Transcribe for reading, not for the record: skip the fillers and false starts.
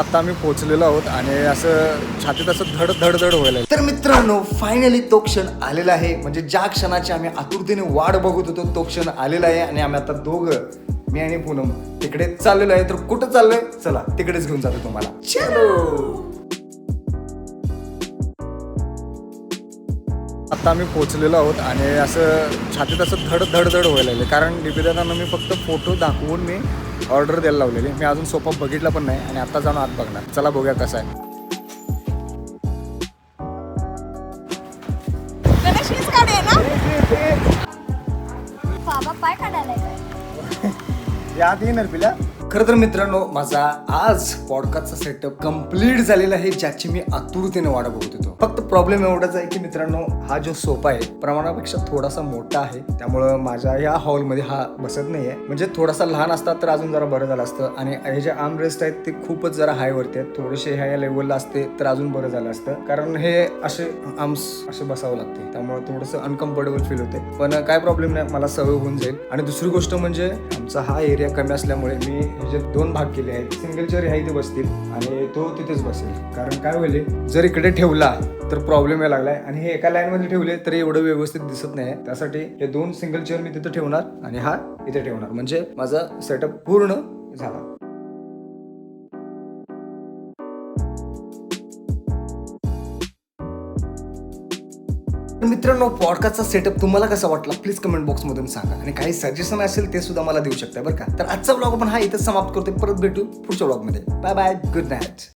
आता आम्ही पोहोचलेलो आहोत आणि असं छातीत असं धड धड धड व्हायला. तर मित्रांनो, फायनली तो क्षण आलेला आहे. म्हणजे ज्या क्षणाची आम्ही आतुरतेने वाट बघत होतो तो क्षण आलेला आहे. आणि आम्ही आता दोघं, मी आणि पूनम, तिकडे चाललेलो आहे. तर कुठं चाललोय, चला तिकडेच घेऊन जातो तुम्हाला. चलो. आता आम्ही पोहोचलेलो आहोत आणि असं छातीत असं धड धड धड व्हायला लागले. कारण निवेदनानं मी फक्त फोटो दाखवून मी ऑर्डर द्यायला लावलेली. मी अजून सोफा बघितला पण नाही आणि आता जाऊन आत बघणार. चला बघूया कसं आहे. बाबा पाय काढायला याद येणार पिल्या. खरं तर मित्रांनो, माझा आज पॉडकास्टचा सेटअप कम्प्लीट झालेला आहे, ज्याची मी आतुरतेने वाट बघत होतो. फक्त प्रॉब्लेम एवढाच आहे की मित्रांनो, हा जो सोफा आहे प्रमाणापेक्षा थोडासा मोठा आहे. त्यामुळं माझ्या या हॉलमध्ये हा बसत नाहीये. म्हणजे थोडासा लहान असतात तर अजून जरा बरं झालं असतं. आणि हे जे आर्म रेस्ट आहेत ते खूपच जरा हाय वरती आहेत. थोडेसे ह्या लेवलला असते तर अजून बरं झालं असतं. कारण हे असे आर्म्स असे बसावं लागते, त्यामुळे थोडंसं अनकम्फर्टेबल फील होते. पण काय प्रॉब्लेम नाही, मला सवय होऊन जाईल. आणि दुसरी गोष्ट म्हणजे आमचा हा एरिया कमी असल्यामुळे मी हे जे 2 भाग केले आहेत. सिंगल चेअर ह्या इथे बसतील आणि तो तिथेच बसेल. कारण काय होईल, जर इकडे ठेवला तर प्रॉब्लेम यायला लागलाय. आणि हे एका लाईन मध्ये ठेवले तरी एवढं व्यवस्थित दिसत नाही. त्यासाठी हे 2 सिंगल चेअर मी तिथे ठेवणार आणि हा इथे ठेवणार. म्हणजे माझा सेटअप पूर्ण झाला. मित्रांनो, पॉडकास्टचा सेटअप तुम्हाला कसा वाटला प्लीज कमेंट बॉक्स मधून सांगा. आणि काही सजेशन असेल ते सुद्धा मला देऊ शकता बरं का. तर आजचा व्लॉग आपण हा इथं समाप्त करतोय. परत भेटू पुढच्या व्लॉग मध्ये. Bye bye, good night.